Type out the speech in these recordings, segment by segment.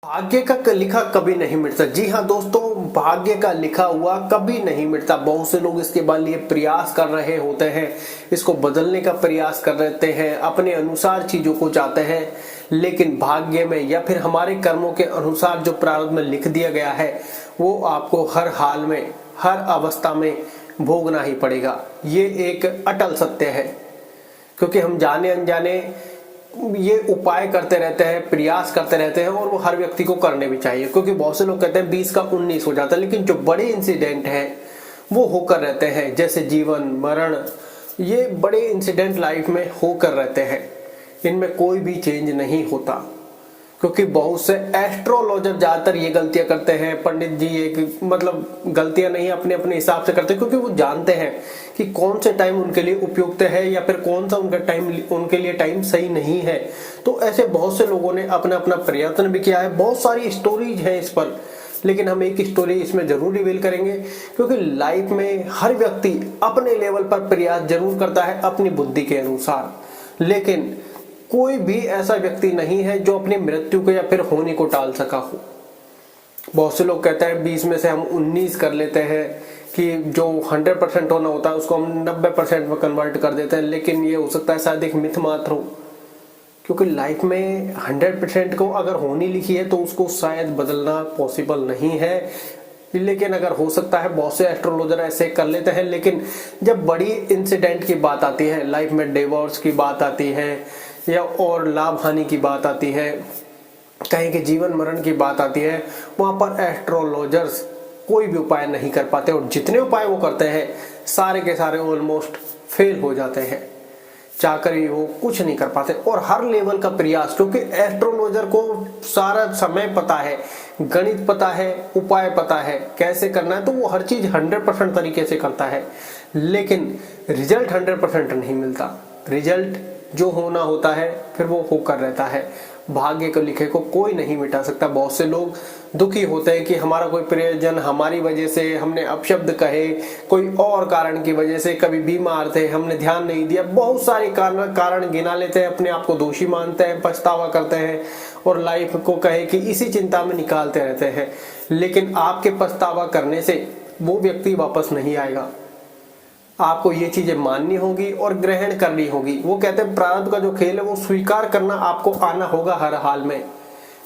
भाग्य का लिखा कभी नहीं मिटता। जी हाँ दोस्तों, भाग्य का लिखा हुआ कभी नहीं मिटता। बहुत से लोग इसके लिए प्रयास कर रहे होते हैं, इसको बदलने का प्रयास कर रहे हैं, अपने अनुसार चीजों को चाहते हैं, लेकिन भाग्य में या फिर हमारे कर्मों के अनुसार जो प्रारब्ध में लिख दिया गया है वो आपको हर हाल में, हर अवस्था में भोगना ही पड़ेगा। ये एक अटल सत्य है, क्योंकि हम जाने अनजाने ये उपाय करते रहते हैं, प्रयास करते रहते हैं, और वो हर व्यक्ति को करने भी चाहिए। क्योंकि बहुत से लोग कहते हैं 20 का 19 हो जाता है, लेकिन जो बड़े इंसिडेंट हैं वो होकर रहते हैं, जैसे जीवन मरण, ये बड़े इंसिडेंट लाइफ में होकर रहते हैं, इनमें कोई भी चेंज नहीं होता। क्योंकि बहुत से एस्ट्रोलॉजर ज्यादातर ये गलतियां करते हैं, पंडित जी एक गलतियां नहीं, अपने अपने हिसाब से करते हैं, क्योंकि वो जानते हैं कि कौन से टाइम उनके लिए उपयुक्त है या फिर कौन सा उनके लिए टाइम सही नहीं है। तो ऐसे बहुत से लोगों ने अपना अपना प्रयत्न भी किया है। बहुत सारी स्टोरीज है इस पर, लेकिन हम एक स्टोरी इसमें जरूर रिवील करेंगे, क्योंकि लाइफ में हर व्यक्ति अपने लेवल पर प्रयास जरूर करता है अपनी बुद्धि के अनुसार, लेकिन कोई भी ऐसा व्यक्ति नहीं है जो अपनी मृत्यु को या फिर होने को टाल सका हो। बहुत से लोग कहते हैं 20 में से हम 19 कर लेते हैं कि जो 100% होना होता है उसको हम 90% में कन्वर्ट कर देते हैं, लेकिन ये हो सकता है शायद एक मिथ मात्र हो, क्योंकि लाइफ में 100% को अगर होनी लिखी है तो उसको शायद बदलना पॉसिबल नहीं है। लेकिन अगर हो सकता है, बहुत से एस्ट्रोलॉजर ऐसे कर लेते हैं, लेकिन जब बड़ी इंसिडेंट की बात आती है, लाइफ में डिवोर्स की बात आती है या और लाभ हानि की बात आती है, कहीं के जीवन मरण की बात आती है, वहां पर एस्ट्रोलॉजर्स कोई भी उपाय नहीं कर पाते, और जितने उपाय वो करते हैं सारे के सारे ऑलमोस्ट फेल हो जाते हैं। चाहकर भी वो कुछ नहीं कर पाते, और हर लेवल का प्रयास, क्योंकि एस्ट्रोलॉजर को सारा समय पता है, गणित पता है, उपाय पता है कैसे करना है, तो वो हर चीज 100% तरीके से करता है, लेकिन रिजल्ट 100% नहीं मिलता। रिजल्ट जो होना होता है फिर वो होकर रहता है। भाग्य को लिखे को कोई नहीं मिटा सकता। बहुत से लोग दुखी होते हैं कि हमारा कोई प्रियजन हमारी वजह से, हमने अपशब्द कहे, कोई और कारण की वजह से, कभी बीमार थे, हमने ध्यान नहीं दिया, बहुत सारे कारण गिना लेते हैं, अपने आप को दोषी मानते हैं, पछतावा करते हैं, और लाइफ को कहे कि इसी चिंता में निकालते रहते हैं। लेकिन आपके पछतावा करने से वो व्यक्ति वापस नहीं आएगा। आपको ये चीजें माननी होगी और ग्रहण करनी होगी। वो कहते हैं प्रारब्ध का जो खेल है वो स्वीकार करना आपको आना होगा हर हाल में,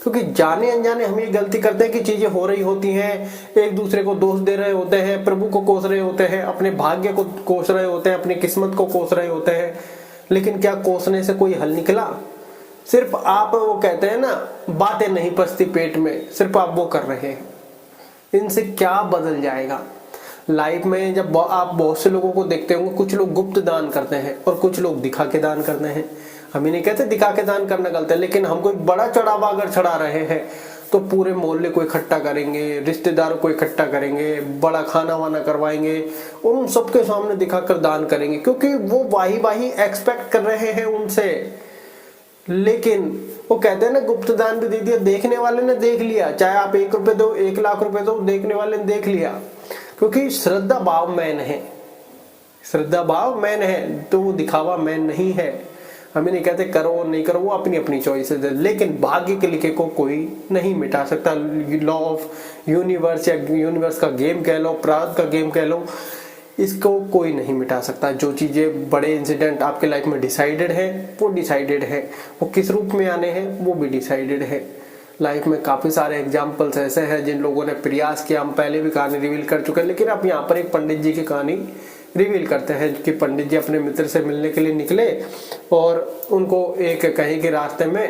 क्योंकि जाने अनजाने हम ये गलती करते हैं कि चीजें हो रही होती हैं, एक दूसरे को दोष दे रहे होते हैं, प्रभु को कोस रहे होते हैं, अपने भाग्य को कोस रहे होते हैं, अपनी किस्मत को कोस रहे होते हैं, लेकिन क्या कोसने से कोई हल निकला? सिर्फ आप, वो कहते हैं ना, बातें नहीं पचती पेट में, सिर्फ आप वो कर रहे हैं। इनसे क्या बदल जाएगा? लाइफ में जब आप बहुत से लोगों को देखते होंगे, कुछ लोग गुप्त दान करते हैं और कुछ लोग दिखा के दान करते हैं। हम ही नहीं कहते दिखा के दान करना गलत है, लेकिन हम कोई बड़ा चढ़ावा अगर चढ़ा रहे हैं तो पूरे मोहल्ले को इकट्ठा करेंगे, रिश्तेदारों को इकट्ठा करेंगे, बड़ा खाना वाना करवाएंगे और उन सबके सामने दिखाकर दान करेंगे, क्योंकि वो वाही वाही एक्सपेक्ट कर रहे हैं उनसे। लेकिन वो कहते हैं ना, गुप्त दान भी दे दिया, देखने वाले ने देख लिया, चाहे आप 1 रुपए दो, 1 लाख रुपए दो, देखने वाले ने देख लिया, क्योंकि श्रद्धा भाव मैन है। श्रद्धा भाव मैन है तो वो दिखावा मैन नहीं है। हमें नहीं कहते करो और नहीं करो, वो अपनी अपनी चॉइस है, लेकिन भाग्य के लिखे को कोई नहीं मिटा सकता। लॉ ऑफ यूनिवर्स या यूनिवर्स का गेम कह लो, प्रारब्ध का गेम कह लो, इसको कोई नहीं मिटा सकता। जो चीजें बड़े इंसिडेंट आपके लाइफ में डिसाइडेड है वो डिसाइडेड है, वो किस रूप में आने हैं वो भी डिसाइडेड है। लाइफ में काफी सारे एग्जाम्पल्स ऐसे हैं जिन लोगों ने प्रयास किया, हम पहले भी कहानी रिवील कर चुके हैं, लेकिन अब यहाँ पर एक पंडित जी की कहानी रिवील करते हैं कि पंडित जी अपने मित्र से मिलने के लिए निकले और उनको एक कहीं के रास्ते में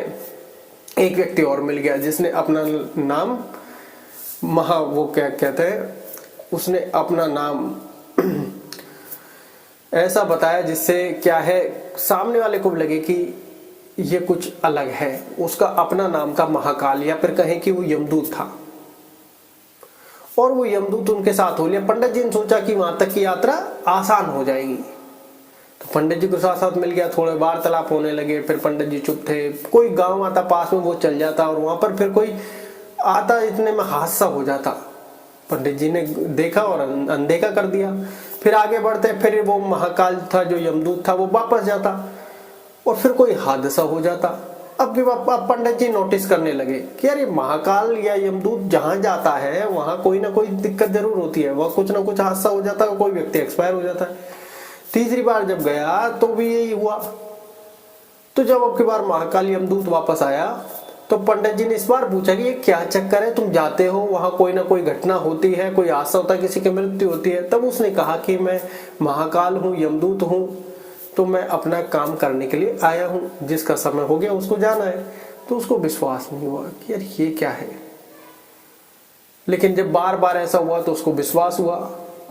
एक व्यक्ति और मिल गया, जिसने अपना नाम वो क्या कहते हैं, उसने अपना नाम ऐसा बताया जिससे क्या है, सामने वाले को लगे कि ये कुछ अलग है। उसका अपना नाम था महाकाल, या फिर कहें कि वो यमदूत था, और वो यमदूत उनके साथ हो लिया। पंडित जी ने सोचा कि वहां तक की यात्रा आसान हो जाएगी, तो पंडित जी को साथ साथ मिल गया, थोड़े वार्तालाप होने लगे। फिर पंडित जी चुप थे, कोई गांव आता पास में वो चल जाता, और वहां पर फिर कोई आता, इतने में हादसा हो जाता। पंडित जी ने देखा और अनदेखा कर दिया। फिर आगे बढ़ते, फिर वो महाकाल था जो यमदूत था वो वापस जाता, और फिर कोई हादसा हो जाता। अब पंडित जी नोटिस करने लगे कि यार ये महाकाल या यमदूत जहां जाता है वहां कोई ना कोई दिक्कत जरूर होती है, वह कुछ ना कुछ हादसा हो जाता है, कोई व्यक्ति एक्सपायर हो जाता है। तीसरी बार जब गया तो भी यही हुआ। तो जब अब की बार महाकाल यमदूत वापस आया तो पंडित जी ने इस बार पूछा कि ये क्या चक्कर है, तुम जाते हो वहां कोई ना कोई घटना होती है, कोई हादसा होता है, किसी की मृत्यु होती है। तब उसने कहा कि मैं महाकाल हूँ, यमदूत हूँ, तो मैं अपना काम करने के लिए आया हूँ, जिसका समय हो गया उसको जाना है। तो उसको विश्वास नहीं हुआ कि यार ये क्या है। लेकिन जब बार बार ऐसा हुआ तो उसको विश्वास हुआ।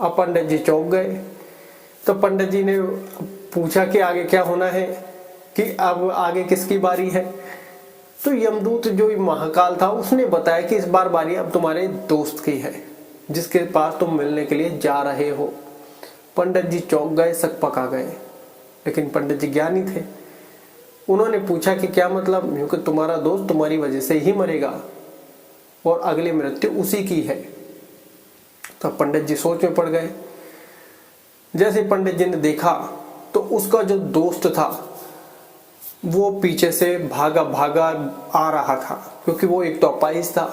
अब पंडित जी चौंक गए। तो पंडित जी ने पूछा कि आगे क्या होना है, कि अब आगे किसकी बारी है। तो यमदूत जो महाकाल था उसने बताया कि इस बार बारी अब तुम्हारे दोस्त की है, जिसके पास तुम मिलने के लिए जा रहे हो। पंडित जी चौंक गए, सक पका गए। लेकिन पंडित जी ज्ञानी थे। उन्होंने पूछा कि क्या मतलब, क्योंकि तुम्हारा दोस्त तुम्हारी वजह से ही मरेगा और अगली मृत्यु उसी की है। तो पंडित जी सोच में पड़ गए। जैसे पंडित जी ने देखा तो उसका जो दोस्त था वो पीछे से भागा भागा आ रहा था, क्योंकि वो एक तो अपाहिज था,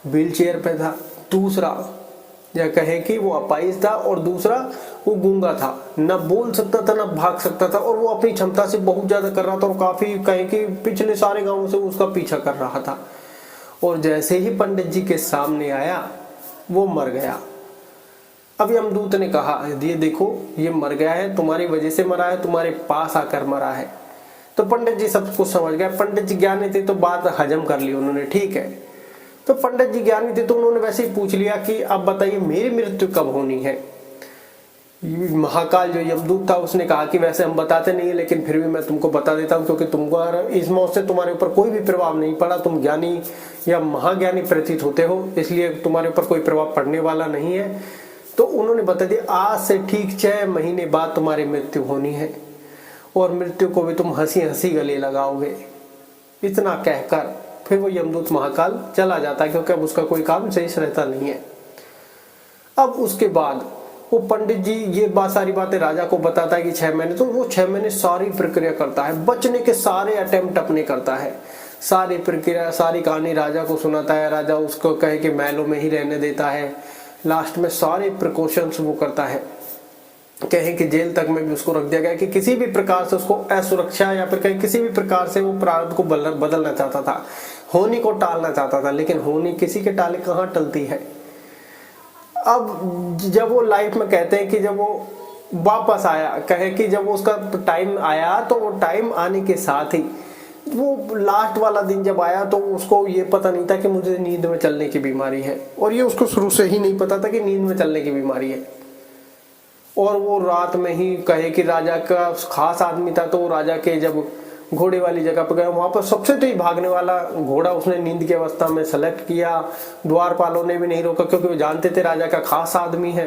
व्हील चेयर पे था, दूसरा या कहें कि वो अपाहिज था और दूसरा वो गूंगा था, न बोल सकता था न भाग सकता था, और वो अपनी क्षमता से बहुत ज्यादा कर रहा था और काफी कहें कि पिछले सारे गांवों से उसका पीछा कर रहा था। और जैसे ही पंडित जी के सामने आया वो मर गया। अब यमदूत ने कहा ये देखो ये मर गया है, तुम्हारी वजह से मरा है, तुम्हारे पास आकर मरा है। तो पंडित जी सब कुछ समझ गए। पंडित जी ज्ञानी थे तो बात हजम कर ली उन्होंने, ठीक है। तो पंडित जी ज्ञानी थे तो उन्होंने वैसे ही पूछ लिया कि अब बताइए मेरी मृत्यु कब होनी है। महाकाल जो यमदूत था उसने कहा कि वैसे हम बताते नहीं है, लेकिन फिर भी मैं तुमको बता देता हूँ, क्योंकि तुमको इस मौत से तुम्हारे ऊपर कोई भी प्रभाव नहीं पड़ा, तुम ज्ञानी या महाज्ञानी प्रतीत होते हो, इसलिए तुम्हारे ऊपर कोई प्रभाव पड़ने वाला नहीं है। तो उन्होंने बता दिया आज से ठीक 6 महीने बाद तुम्हारी मृत्यु होनी है, और मृत्यु को भी तुम हंसी हंसी गले लगाओगे। इतना कहकर फिर वो यमदूत महाकाल चला जाता है, क्योंकि अब उसका कोई काम शेष रहता नहीं है। अब उसके बाद वो पंडित जी ये सारी बातें राजा को बताता है कि 6 महीने, तो वो 6 महीने सारी प्रक्रिया करता है, बचने के सारे अटेम्प्ट अपने करता है, सारी प्रक्रिया सारी कहानी राजा को सुनाता है। राजा उसको कहे कि महलों में ही रहने देता है। लास्ट में सारे प्रिकॉशंस वो करता है, कहें कि जेल तक में भी उसको रख दिया गया कि किसी भी प्रकार से उसको असुरक्षा या फिर कहीं किसी भी प्रकार से वो प्रारब्ध को बदलना चाहता था, होनी को टालना चाहता था, लेकिन होनी किसी के टाले कहाँ टलती है। अब जब वो लाइफ में कहते हैं कि जब वो वापस आया, कहे कि जब उसका टाइम आया तो वो टाइम आने के साथ ही वो लास्ट वाला दिन जब आया तो उसको ये पता नहीं था कि मुझे नींद में चलने की बीमारी है, और ये उसको शुरू से ही नहीं पता था कि नींद में चलने की बीमारी है। और वो रात में ही कहे कि राजा का खास आदमी था, तो राजा के जब घोड़े वाली जगह पर गया, वहां पर सबसे तेज भागने वाला घोड़ा उसने नींद की अवस्था में सेलेक्ट किया। द्वारपालों ने भी नहीं रोका, क्योंकि वो जानते थे राजा का खास आदमी है,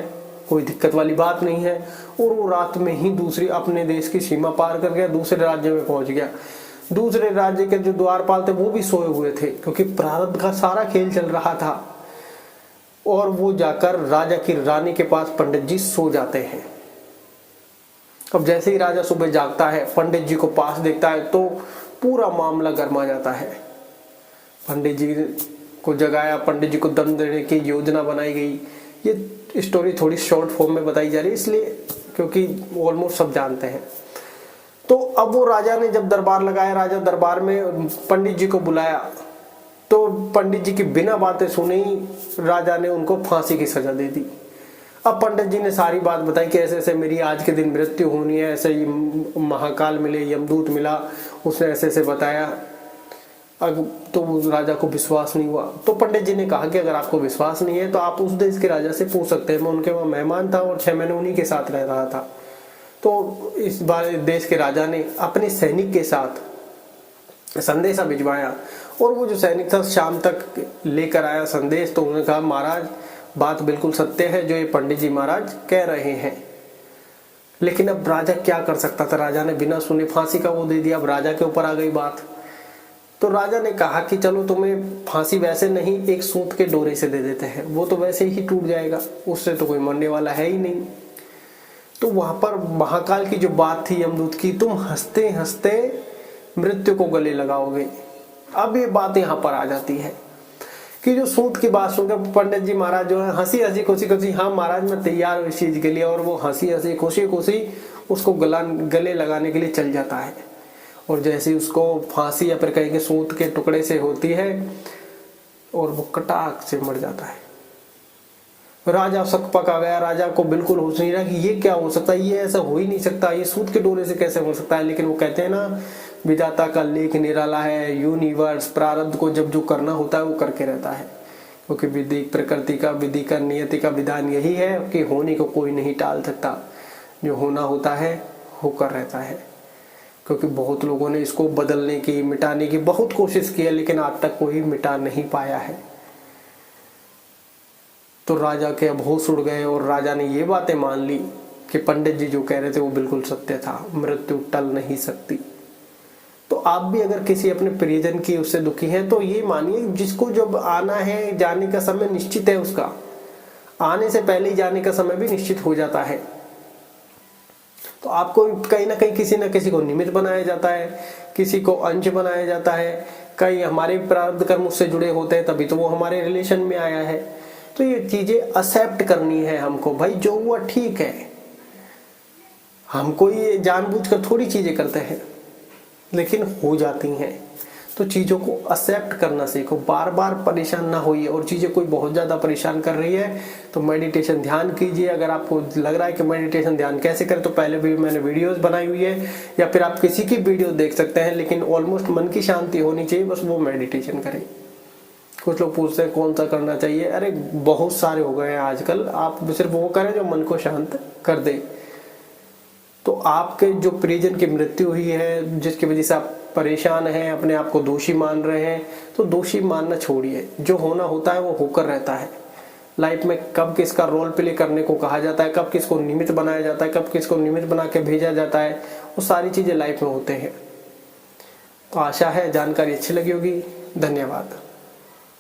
कोई दिक्कत वाली बात नहीं है। और वो रात में ही दूसरी अपने देश की सीमा पार कर गया, दूसरे राज्य में पहुंच गया। दूसरे राज्य के जो द्वारपाल थे वो भी सोए हुए थे, क्योंकि प्रारब्ध का सारा खेल चल रहा था। और वो जाकर राजा की रानी के पास पंडित जी सो जाते हैं। अब जैसे ही राजा सुबह जागता है, पंडित जी को पास देखता है तो पूरा मामला गर्मा जाता है। पंडित जी को जगाया, पंडित जी को दम देने की योजना बनाई गई। ये स्टोरी थोड़ी शॉर्ट फॉर्म में बताई जा रही है इसलिए, क्योंकि ऑलमोस्ट सब जानते हैं। तो अब वो राजा ने जब दरबार लगाया, राजा दरबार में पंडित जी को बुलाया, तो पंडित जी की बिना बातें सुने ही राजा ने उनको फांसी की सजा दे दी। अब पंडित जी ने सारी बात बताई कि ऐसे ऐसे मेरी आज के दिन मृत्यु होनी है, ऐसे ही महाकाल मिले, यमदूत मिला, उसने ऐसे ऐसे बताया। अब तो राजा को विश्वास नहीं हुआ। तो पंडित जी ने कहा कि अगर आपको विश्वास नहीं है तो आप उस देश के राजा से पूछ सकते हैं, मैं उनके वहां मेहमान था और 6 महीने उन्हीं के साथ रह रहा था। तो इस बार देश के राजा ने अपने सैनिक के साथ संदेशा भिजवाया, और वो जो सैनिक था शाम तक लेकर आया संदेश। तो उन्होंने कहा महाराज बात बिल्कुल सत्य है जो ये पंडित जी महाराज कह रहे हैं। लेकिन अब राजा क्या कर सकता था, राजा ने बिना सुने फांसी का वो दे दिया। अब राजा के ऊपर आ गई बात। तो राजा ने कहा कि चलो तुम्हें फांसी वैसे नहीं, एक सूत के डोरे से दे देते हैं, वो तो वैसे ही टूट जाएगा, उससे तो कोई मरने वाला है ही नहीं। तो वहां पर महाकाल की जो बात थी यमदूत की, तुम हंसते हंसते मृत्यु को गले लगाओगे। अब ये बात यहाँ पर आ जाती है कि जो सूत की बात सुनकर पंडित जी महाराज जो है हंसी हंसी खुशी खुशी, हाँ महाराज मैं तैयार हूँ इस चीज के लिए, और वो हंसी हंसी खुशी खुशी उसको गले लगाने के लिए चल जाता है। और जैसे ही उसको फांसी या फिर कहीं के सूत के टुकड़े से होती है और वो कटाक से मर जाता है। राजा सकपक आ गया, राजा को बिल्कुल होश नहीं रहा कि ये क्या हो सकता है, ये ऐसा हो ही नहीं सकता, ये सूत के डोरे से कैसे हो सकता है। लेकिन वो कहते हैं ना, विधाता का लेख निराला है, यूनिवर्स प्रारब्ध को जब जो करना होता है वो करके रहता है। क्योंकि विधि प्रकृति का, विधि का, नियति का विधान यही है कि होने को कोई नहीं टाल सकता, जो होना होता है होकर रहता है। क्योंकि बहुत लोगों ने इसको बदलने की, मिटाने की बहुत कोशिश की है, लेकिन आज तक कोई मिटा नहीं पाया है। तो राजा के अब होश उड़ गए और राजा ने ये बातें मान ली कि पंडित जी जो कह रहे थे वो बिल्कुल सत्य था, मृत्यु टल नहीं सकती। तो आप भी अगर किसी अपने प्रियजन की उससे दुखी हैं तो ये मानिए, जिसको जब आना है, जाने का समय निश्चित है, उसका आने से पहले ही जाने का समय भी निश्चित हो जाता है। तो आपको कहीं ना कहीं किसी न किसी को निमित्त बनाया जाता है, किसी को अंश बनाया जाता है। कई हमारे प्रारब्ध कर्म उससे जुड़े होते हैं, तभी तो वो हमारे रिलेशन में आया है। तो ये चीजें एक्सेप्ट करनी है हमको, भाई जो हुआ ठीक है। हमको ये जानबूझकर थोड़ी चीजें करते हैं, लेकिन हो जाती हैं। तो चीजों को एक्सेप्ट करना सीखो, बार बार परेशान ना होइए। और चीजें कोई बहुत ज्यादा परेशान कर रही है तो मेडिटेशन ध्यान कीजिए। अगर आपको लग रहा है कि मेडिटेशन ध्यान कैसे करें, तो पहले भी मैंने वीडियोस बनाई हुई है, या फिर आप किसी की वीडियो देख सकते हैं। लेकिन ऑलमोस्ट मन की शांति होनी चाहिए, बस वो मेडिटेशन करें। कुछ लोग पूछते हैं कौन सा करना चाहिए, अरे बहुत सारे हो गए हैं आजकल, आप सिर्फ वो करें जो मन को शांत कर दे। तो आपके जो प्रियजन की मृत्यु हुई है, जिसकी वजह से आप परेशान हैं, अपने आप को दोषी मान रहे हैं, तो दोषी मानना छोड़िए। जो होना होता है वो होकर रहता है। लाइफ में कब किसका रोल प्ले करने को कहा जाता है, कब किसको निमित्त बनाया जाता है, कब किसको निमित्त बना के भेजा जाता है, वो सारी चीजें लाइफ में होते हैं। तो आशा है जानकारी अच्छी लगी होगी। धन्यवाद।